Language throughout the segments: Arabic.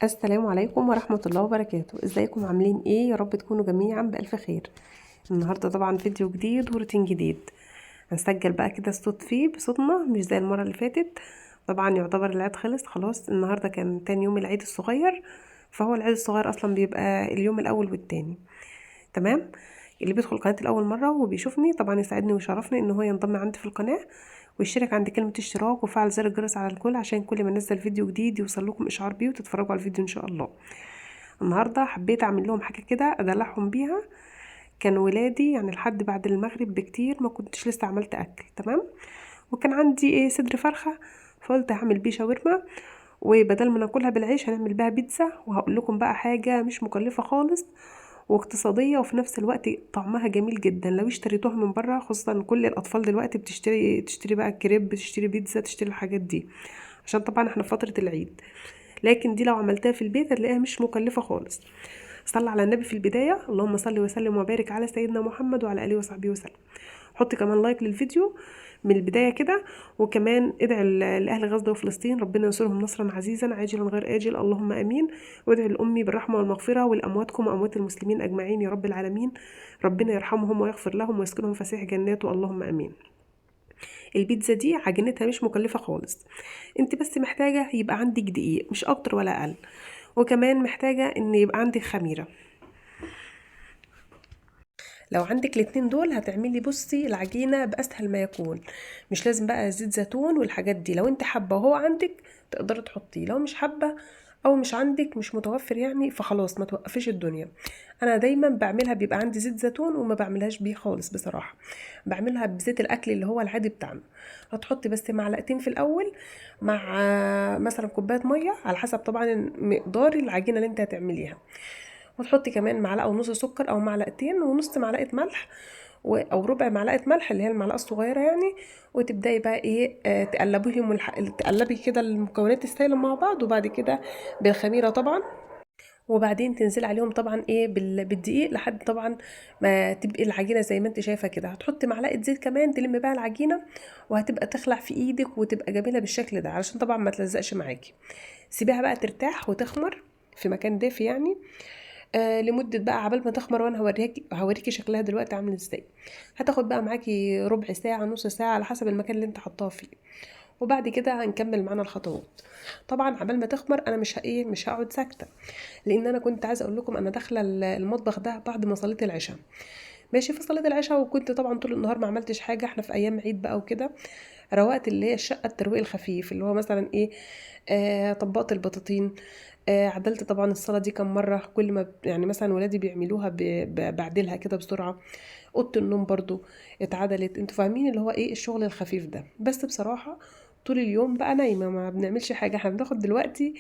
السلام عليكم ورحمة الله وبركاته. ازيكم عاملين ايه؟ يا رب تكونوا جميعا بألف خير. النهاردة طبعا فيديو جديد وروتين جديد، هنسجل بقى كده الصوت فيه بصوتنا مش زي المرة اللي فاتت. طبعا يعتبر العيد خلص خلاص، النهاردة كان تاني يوم العيد الصغير، فهو العيد الصغير اصلا بيبقى اليوم الاول والتاني. تمام. اللي بيدخل قناتي لاول مره وبيشوفني طبعا يسعدني ويشرفني ان هو ينضم عندي في القناه ويشترك عند كلمه اشتراك وفعل زر الجرس على الكل عشان كل ما انزل فيديو جديد يوصل لكم اشعار بيه وتتفرجوا على الفيديو ان شاء الله. النهارده حبيت اعمل لهم حاجه كده ادلعهم بيها. كان ولادي يعني لحد بعد المغرب بكتير ما كنتش لسه عملت اكل. تمام. وكان عندي صدر فرخه، فقلت هعمل بيه شاورما، وبدل ما ناكلها بالعيش هنعمل بها بيتزا. وهقول لكم بقى حاجه مش مكلفه خالص واقتصاديه وفي نفس الوقت طعمها جميل جدا لو اشتريتوها من بره، خصوصا كل الاطفال دلوقتي تشتري بقى كريب، تشتري بيتزا، تشتري الحاجات دي عشان طبعا احنا في فتره العيد. لكن دي لو عملتها في البيت هتلاقيها مش مكلفه خالص. صلى على النبي في البدايه، اللهم صل وسلم وبارك على سيدنا محمد وعلى اله وصحبه وسلم. حطي كمان لايك للفيديو من البدايه كده، وكمان ادعي لاهل غزه وفلسطين ربنا ينصرهم نصرا عزيزا عاجلا غير اجل اللهم امين. وادعي لامي بالرحمه والمغفره ولامواتكم واموات المسلمين اجمعين يا رب العالمين، ربنا يرحمهم ويغفر لهم ويسكنهم فسيح جناته اللهم امين. البيتزا دي عجينتها مش مكلفه خالص، انت بس محتاجه يبقى عندك دقيق مش اكتر ولا اقل، وكمان محتاجه ان يبقى عندك خميره. لو عندك الاتنين دول هتعملي بصي العجينة بأسهل ما يكون. مش لازم بقى زيت زيتون والحاجات دي، لو انت حابة وهو عندك تقدري تحطيه، لو مش حابة او مش عندك مش متوفر يعني فخلاص ما توقفيش الدنيا. انا دايما بعملها بيبقى عندي زيت زيتون وما بعملهاش بيه خالص بصراحة، بعملها بزيت الاكل اللي هو العادي بتاعنا. هتحطي بس معلقتين في الاول مع مثلا كوباية مية على حسب طبعا مقدار العجينة اللي انت هتعمليها، وتحطي كمان معلقه ونص سكر او معلقتين ونص معلقه ملح او ربع معلقه ملح اللي هي المعلقه الصغيره يعني. وتبداي بقى تقلبيهم تقلبي كده المكونات السائله مع بعض، وبعد كده بالخميره طبعا، وبعدين تنزلي عليهم طبعا بالدقيق لحد طبعا ما تبقي العجينه زي ما انت شايفه كده. هتحطي معلقه زيت كمان تلمي بقى العجينه، وهتبقى تخلع في ايدك وتبقى جميله بالشكل ده علشان طبعا ما تلزقش معاكي. سيبيها بقى ترتاح وتخمر في مكان دافي يعني لمدة بقى عبال ما تخمر، وانا هوريكي شكلها دلوقتي عامل ازاي. هتاخد بقى معاكي ربع ساعة نص ساعة على حسب المكان اللي انت حطاه فيه، وبعد كده هنكمل معانا الخطوات. طبعا عبال ما تخمر انا مش هقعد ساكتة، لان انا كنت عايزة اقول لكم انا داخلة المطبخ ده بعد ما صليت العشاء. ماشي، في صلاة العشاء وكنت طبعا طول النهار ما عملتش حاجة، احنا في ايام عيد بقى وكده. روقت اللي هي الشقة الترويق الخفيف اللي هو مثلا طبقت البطاطين، عدلت طبعا الصلاة دي كم مرة، كل ما يعني مثلا ولادي بيعملوها بعدلها كده بسرعة. اوضه النوم برضو اتعدلت، انتوا فاهمين اللي هو الشغل الخفيف ده. بس بصراحة طول اليوم بقى نايمة ما بنعملش حاجة، احنا بناخد دلوقتي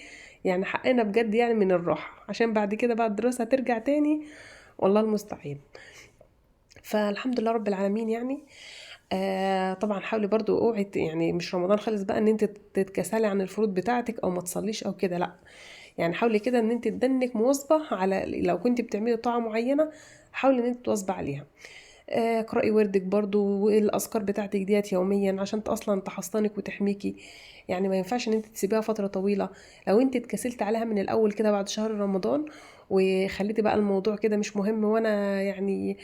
يعني حقنا بجد يعني من الراحة، عشان بعد كده بقى الدراسة ترجع تاني والله المستعان. فالحمد لله رب العالمين يعني. طبعا حاولي برضو اوعي يعني مش رمضان خالص بقى ان انت تتكسلي عن الفروض بتاعتك او ما تصليش او كده، لا. يعني حاولي كده ان انت تدنك مواظبه على، لو كنت بتعملي طاعه معينه حاولي ان انت تواظبي عليها. اقرأي وردك برضو والأذكار بتاعتك ديت يوميا عشان أصلا تحصنك وتحميكي. يعني ما ينفعش ان انت تسيبيها فترة طويلة. لو انت اتكسلت عليها من الأول كده بعد شهر رمضان وخليتي بقى الموضوع كده مش مهم، وانا يعني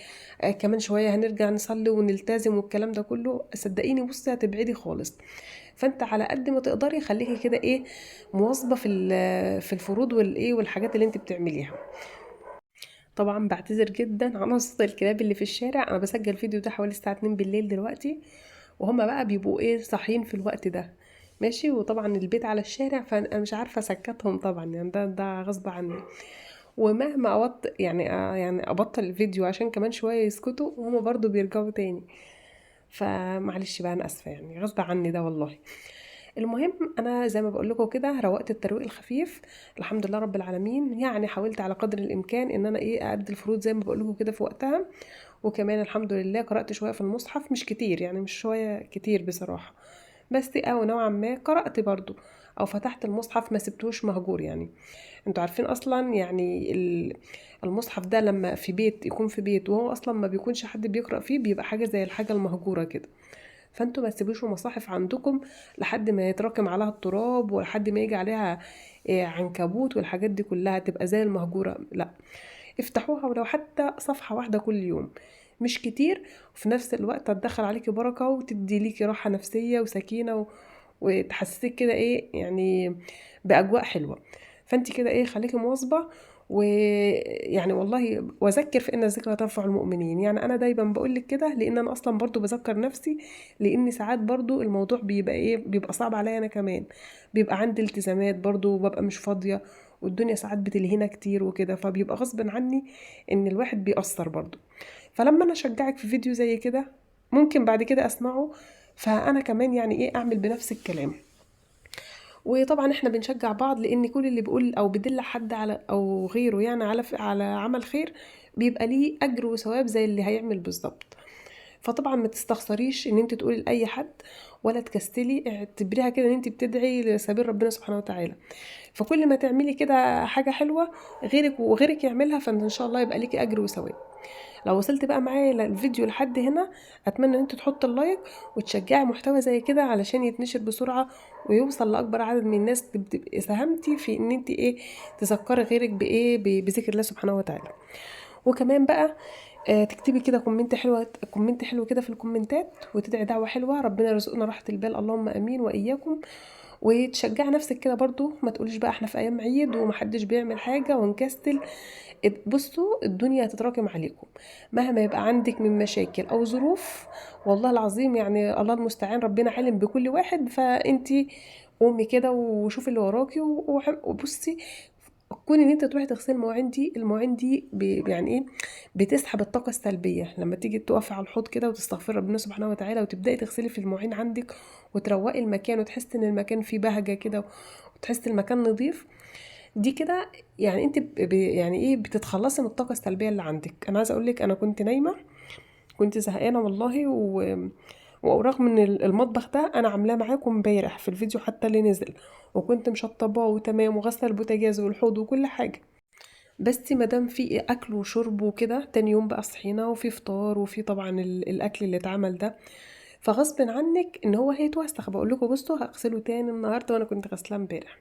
كمان شوية هنرجع نصلي ونلتزم والكلام ده كله، صدقيني بصي هتبعدي خالص. فانت على قد ما تقدري خليكي كده ايه، مواظبة في الفروض والايه والحاجات اللي انت بتعمليها. طبعا بعتذر جدا عن صوت الكلاب اللي في الشارع، انا بسجل فيديو ده حوالي الساعه 2 بالليل دلوقتي، وهما بقى بيبقوا ايه صاحيين في الوقت ده. ماشي، وطبعا البيت على الشارع فانا مش عارفه اسكتهم طبعا، يعني ده غصب عني. ومهما يعني يعني ابطل الفيديو عشان كمان شويه يسكتوا وهما برضو بيرجعوا تاني. فمعلش بقى انا اسفه، يعني غصب عني ده والله. المهم انا زي ما بقول لكم كده روقت الترويق الخفيف الحمد لله رب العالمين. يعني حاولت على قدر الامكان ان انا ايه اادي الفروض زي ما بقول لكم كده في وقتها. وكمان الحمد لله قرات شويه في المصحف، مش كتير يعني، مش شويه كتير بصراحه، بس او نوعا ما قرات برضو، او فتحت المصحف ما سبتوش مهجور يعني. انتوا عارفين اصلا يعني المصحف ده لما في بيت يكون في بيت وهو اصلا ما بيكونش حد بيقرا فيه، بيبقى حاجه زي الحاجه المهجوره كده. فانتوا ما تسيبوش المصاحف عندكم لحد ما يتراكم عليها التراب ولحد ما يجي عليها عنكبوت والحاجات دي كلها تبقى زي المهجورة، لا. افتحوها ولو حتى صفحة واحدة كل يوم، مش كتير، وفي نفس الوقت هتدخل عليكي بركة وتدي ليكي راحة نفسية وسكينة وتحسسك كده ايه يعني بأجواء حلوة. فانت كده ايه خليكي مواظبة. ويعني والله واذكر في ان الذكرى تنفع المؤمنين، يعني انا دايما بقول لك كده لان انا اصلا برضو بذكر نفسي، لان ساعات برضو الموضوع بيبقى ايه بيبقى صعب عليا انا كمان، بيبقى عندي التزامات برضو وببقى مش فاضية، والدنيا ساعات بتلهينا كتير وكده، فبيبقى غصب عني ان الواحد بيأثر برضو. فلما انا اشجعك في فيديو زي كده ممكن بعد كده اسمعه، فانا كمان يعني ايه اعمل بنفس الكلام. وطبعا احنا بنشجع بعض، لان كل اللي بيقول او بيدل حد على او غيره يعني على عمل خير بيبقى ليه اجر وثواب زي اللي هيعمل بالظبط. فطبعا ما تستخسريش ان انت تقولي لاي حد ولا تكستلي، اعتبريها كده ان انت بتدعي لسبيل ربنا سبحانه وتعالى. فكل ما تعملي كده حاجه حلوه غيرك وغيرك يعملها، فان شاء الله يبقى ليكي اجر وثواب. لو وصلت بقى معايا الفيديو لحد هنا، اتمنى ان انت تحط اللايك وتشجعي محتوى زي كده علشان يتنشر بسرعة ويوصل لاكبر عدد من الناس، تبقي ساهمتي في ان انت ايه تذكري غيرك بايه بذكر الله سبحانه وتعالى. وكمان بقى تكتبي كده كومنت حلوة، كومنت حلو كده في الكومنتات، وتدعي دعوة حلوة ربنا يرزقنا راحة البال، اللهم امين واياكم. وتشجعي نفسك كده برضو، ما تقوليش بقى احنا في ايام عيد ومحدش بيعمل حاجة ونكستل. بصوا الدنيا هتتراكم عليكم مهما يبقى عندك من مشاكل او ظروف، والله العظيم يعني الله المستعان ربنا عالم بكل واحد. فانتي قومي كده وشوفي اللي وراكي وبصي، كون ان انت تروحي تغسلي المواعين دي، المواعين دي يعني ايه بتسحب الطاقه السلبيه. لما تيجي تقفي على الحوض كده وتستغفري ربنا سبحانه وتعالى وتبداي تغسلي في المواعين عندك وتروقي المكان وتحسي ان المكان فيه بهجه كده وتحسي المكان نظيف، دي كده يعني انت يعني ايه بتتخلصي من الطاقه السلبيه اللي عندك. انا عايزه اقول لك انا كنت نايمه، كنت زهقانه والله ورغم ان المطبخ ده انا عاملاه معاكم امبارح في الفيديو حتى اللي نزل، وكنت مشطباه وتمام وغسله البوتاجاز والحوض وكل حاجه، بس مادام في اكل وشرب وكده تاني يوم بقى صحينا وفي فطار وفي طبعا الاكل اللي اتعمل ده، فغصب عنك ان هو هيتوسخ. بقول لكم بصوا هغسله تاني النهارده وانا كنت غسلاه امبارح.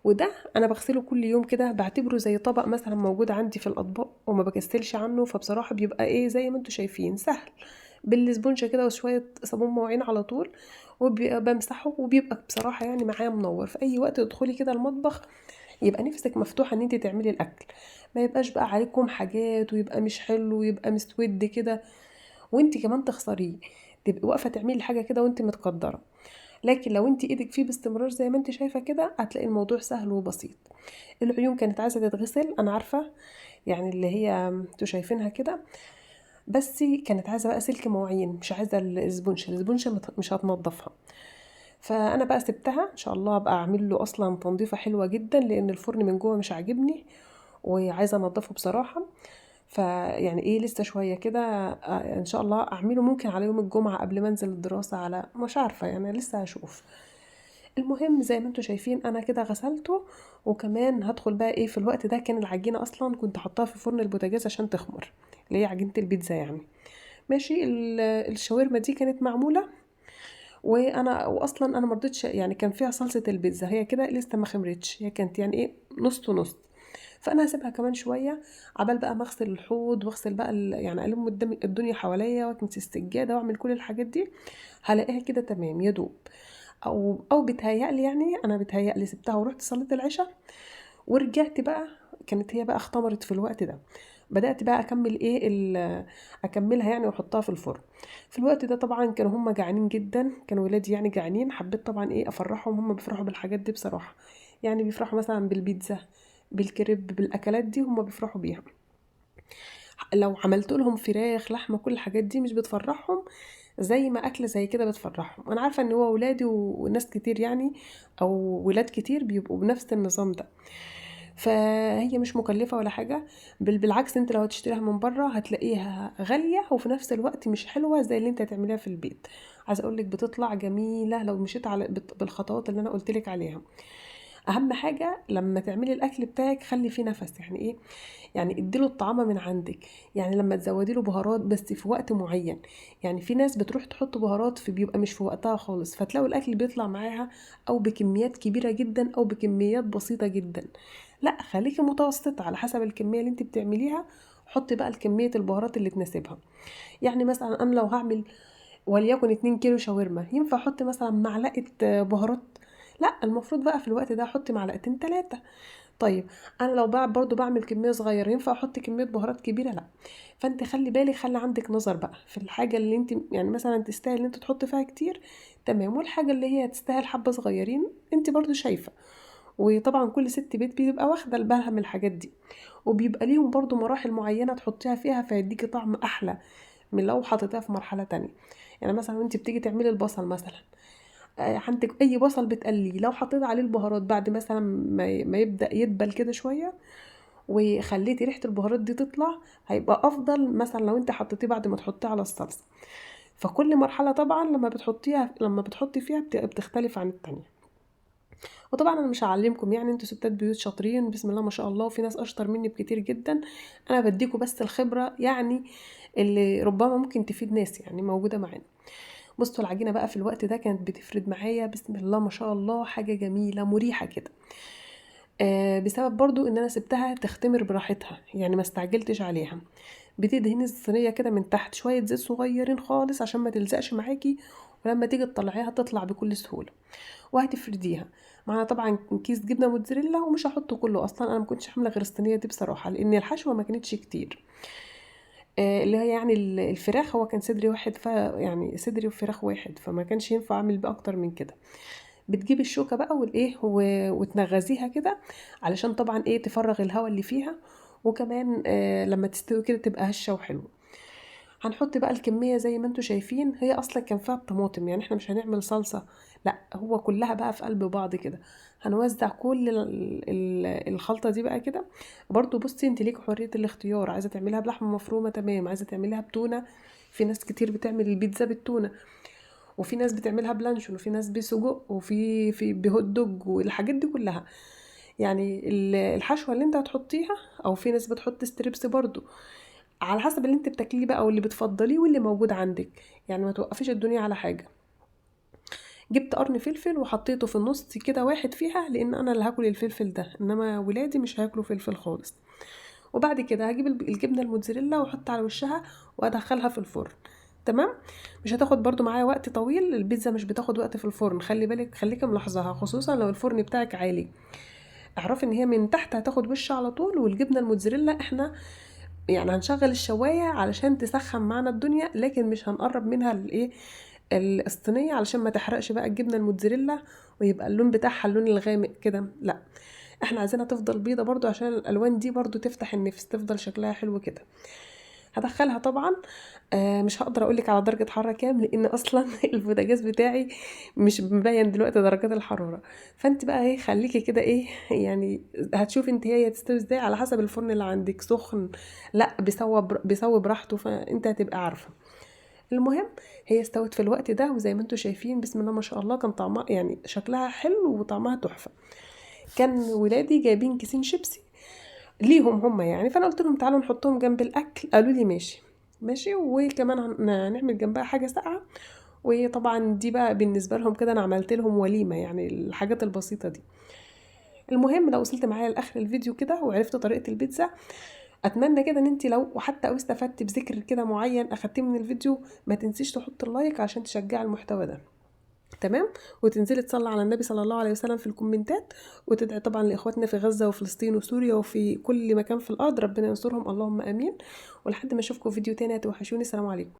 وده انا بغسله كل يوم كده، بعتبره زي طبق مثلا موجود عندي في الاطباق وما بكسلش عنه. فبصراحه بيبقى ايه زي ما انتم شايفين سهل، بالسبونجه كده وشويه صابون مواعين على طول، وبيبقى بمسحه وبيبقى بصراحه يعني معايا منور في اي وقت تدخلي كده المطبخ يبقى نفسك مفتوحه ان انت تعملي الاكل، ما يبقاش بقى عليكم حاجات ويبقى مش حلو ويبقى مسود كده وانت كمان تخسريه، تبقي واقفه تعملي الحاجه كده وانت متقدره. لكن لو انت ايدك فيه باستمرار زي ما انت شايفه كده هتلاقي الموضوع سهل وبسيط. العيون كانت عايزه تتغسل انا عارفه، يعني اللي هي انتوا شايفينها كده، بس كانت عايزه بقى سلك مواعين مش عايزه الاسبونشه مش هتنضفها. فانا بقى سبتها ان شاء الله ابقى اعمل له اصلا تنظيفه حلوه جدا، لان الفرن من جوه مش عاجبني وعايزه انضفه بصراحه. فيعني ايه لسه شويه كده ان شاء الله اعمله ممكن على يوم الجمعه قبل ما انزل الدراسه، على مش عارفه يعني لسه هشوف. المهم زي ما انتوا شايفين انا كده غسلته، وكمان هدخل بقى ايه في الوقت ده كان العجينه اصلا كنت حطاها في فرن البوتاجاز عشان تخمر، اللي هي عجينه البيتزا يعني. ماشي. الشاورما دي كانت معموله، واصلا انا مرضتش، يعني كان فيها صلصه البيتزا، هي كده لسه ما خمرتش، هي كانت يعني ايه نص ونص. فانا هسيبها كمان شويه عبال بقى ما اغسل الحوض واغسل بقى يعني الم الدنيا حواليا واكنس السجاده واعمل كل الحاجات دي، هلاقيها كده تمام يا دوب. او بتهيألي، يعني انا بتهيألي سبتها ورحت صليت العشاء ورجعت بقى، كانت هي بقى اختمرت في الوقت ده. بدأت بقى اكمل ايه اكملها يعني واحطها في الفرن. في الوقت ده طبعا كانوا هم جعانين جدا، كانوا ولادي يعني جعانين، حبيت طبعا ايه افرحهم، هم بيفرحوا بالحاجات دي بصراحة. يعني بيفرحوا مثلا بالبيتزا، بالكريب، بالاكلات دي هم بيفرحوا بيها. لو عملت لهم فراخ، لحمه، كل الحاجات دي مش بتفرحهم زي ما اكل زي كده بتفرحهم. انا عارفه ان هو ولادي وناس كتير يعني، او ولاد كتير بيبقوا بنفس النظام ده. فهي مش مكلفه ولا حاجه، بالعكس انت لو هتشتريها من بره هتلاقيها غاليه وفي نفس الوقت مش حلوه زي اللي انت هتعمليها في البيت. عايزه اقول لك بتطلع جميله لو مشيت على بالخطوات اللي انا قلت لك عليها. اهم حاجه لما تعملي الاكل بتاعك خلي فيه نفس، يعني ايه؟ يعني اديله الطعامه من عندك. يعني لما تزودي له بهارات بس في وقت معين، يعني في ناس بتروح تحط بهارات في بيبقى مش في وقتها خالص، فتلاقوا الاكل بيطلع معاها او بكميات كبيره جدا او بكميات بسيطه جدا. لا، خليكي متوسطه على حسب الكميه اللي انت بتعمليها. حطي بقى الكميه البهارات اللي تناسبها. يعني مثلا انا لو هعمل وليكن 2 كيلو شاورما، ينفع احط مثلا معلقه بهارات؟ لا، المفروض بقى في الوقت ده احط معلقتين 3. طيب انا لو برضو بعمل كميه صغيره، ينفع احط كميه بهارات كبيره؟ لا. فانت خلي بالك، خلي عندك نظر بقى في الحاجه اللي انت يعني مثلا تستاهل ان انت تحط فيها كتير، تمام، والحاجه اللي هي تستاهل حبه صغيرين انت برضو شايفه. وطبعا كل ست بيت بيبقى واخده بالها من الحاجات دي، وبيبقى ليهم برضو مراحل معينه تحطيها فيها فيديكي طعم احلى من لو حطيتها في مرحله تانية. يعني مثلا وانت بتيجي تعملي البصل مثلا، عندك اي بصل بتقليه، لو حطيت عليه البهارات بعد مثلا ما يبدا يدبل كده شويه وخليتي ريحه البهارات دي تطلع، هيبقى افضل مثلا لو انت حطيتيه بعد ما تحطيه على الصلصه. فكل مرحله طبعا لما بتحطي فيها بتختلف عن التانية. وطبعا انا مش هعلمكم، يعني انتوا ستات بيوت شاطرين بسم الله ما شاء الله، وفي ناس اشطر مني بكتير جدا. انا بديكوا بس الخبره يعني اللي ربما ممكن تفيد ناس يعني موجوده معانا. بصوا العجينه بقى في الوقت ده كانت بتفرد معايا بسم الله ما شاء الله، حاجه جميله مريحه كده. بسبب برضو ان انا سبتها تختمر براحتها، يعني ما استعجلتش عليها. بتدهني الصينيه كده من تحت شويه زيت صغيرين خالص عشان ما تلزقش معاكي، ولما تيجي تطلعيها تطلع بكل سهوله. وهتفرديها معانا طبعا كيس جبنه موتزاريلا، ومش هحطه كله اصلا، انا ما كنتش حامله غير الصينيه دي بصراحه لان الحشوه ما كانتش كتير. اللي هي يعني الفراخ، هو كان صدري واحد، يعني صدري وفراخ واحد، فما كانش ينفع اعمل باكتر من كده. بتجيبي الشوكه بقى والايه وتنغزيها كده علشان طبعا ايه تفرغ الهواء اللي فيها، وكمان لما تستوي كده تبقى هشه وحلوه. هنحط بقى الكميه زي ما انتم شايفين، هي اصلا كان فيها الطماطم، يعني احنا مش هنعمل صلصه، لا هو كلها بقى في قلب بعض كده. هنوزع كل الخلطه دي بقى كده. برضو بصي انت ليك حريه الاختيار، عايزه تعمليها بلحمه مفرومه تمام، عايزه تعمليها بتونه، في ناس كتير بتعمل البيتزا بالتونه، وفي ناس بتعملها بلانشون، وفي ناس بسجق، وفي بهوت دوج والحاجات دي كلها. يعني الحشوه اللي انت هتحطيها، او في ناس بتحط ستريبس برضو، على حسب اللي انت بتاكليه بقى واللي بتفضليه واللي موجود عندك. يعني ما توقفيش الدنيا على حاجه. جبت قرن فلفل وحطيته في النص كده واحد فيها، لان انا اللي هاكل الفلفل ده، انما ولادي مش هياكلوا فلفل خالص. وبعد كده هجيب الجبنه الموتزاريلا واحط على وشها وادخلها في الفرن. تمام. مش هتاخد برضو معايا وقت طويل، البيتزا مش بتاخد وقت في الفرن، خلي بالك، خليكي ملاحظاها، خصوصا لو الفرن بتاعك عالي. اعرفي ان هي من تحت هتاخد وش على طول. والجبنه الموتزاريلا احنا يعني هنشغل الشوايه علشان تسخن معانا الدنيا، لكن مش هنقرب منها الايه الصينيه علشان ما تحرقش بقى الجبنه الموتزاريلا ويبقى اللون بتاعها اللون الغامق كده، لا. احنا عايزينها تفضل بيضه برضو عشان الالوان دي برضو تفتح النفس، تفضل شكلها حلو كده. هدخلها طبعا. مش هقدر اقولك على درجه حراره كام لان اصلا البوتاجاز بتاعي مش مبين دلوقتي درجات الحراره. فانت بقى ايه خليكي كده ايه يعني هتشوفي انت هي تستوي ازاي على حسب الفرن اللي عندك سخن، لا بيسوي براحته، فانت هتبقى عارفه. المهم هي استوت في الوقت ده، وزي ما انتم شايفين بسم الله ما شاء الله كان طعمها يعني شكلها حلو وطعمها تحفه. كان ولادي جايبين كيسين شيبسي ليهم هم يعني، فانا قلت لهم تعالوا نحطهم جنب الاكل، قالوا لي ماشي. ماشي. وكمان هنعمل جنبها حاجة ساقعة، وطبعا دي بقى بالنسبة لهم كده انا عملت لهم وليمة، يعني الحاجات البسيطة دي. المهم لو وصلت معايا لاخر الفيديو كده وعرفت طريقة البيتزا، اتمنى كده ان انت لو حتى او استفدت بذكر كده معين اخدتيه من الفيديو، ما تنسيش تحط اللايك عشان تشجع المحتوى ده. تمام. وتنزلي تصلي على النبي صلى الله عليه وسلم في الكومنتات، وتدعي طبعا لاخواتنا في غزة وفلسطين وسوريا وفي كل مكان في الارض، ربنا ينصرهم اللهم امين. ولحد ما اشوفكم فيديو تاني هتوحشوني، السلام عليكم.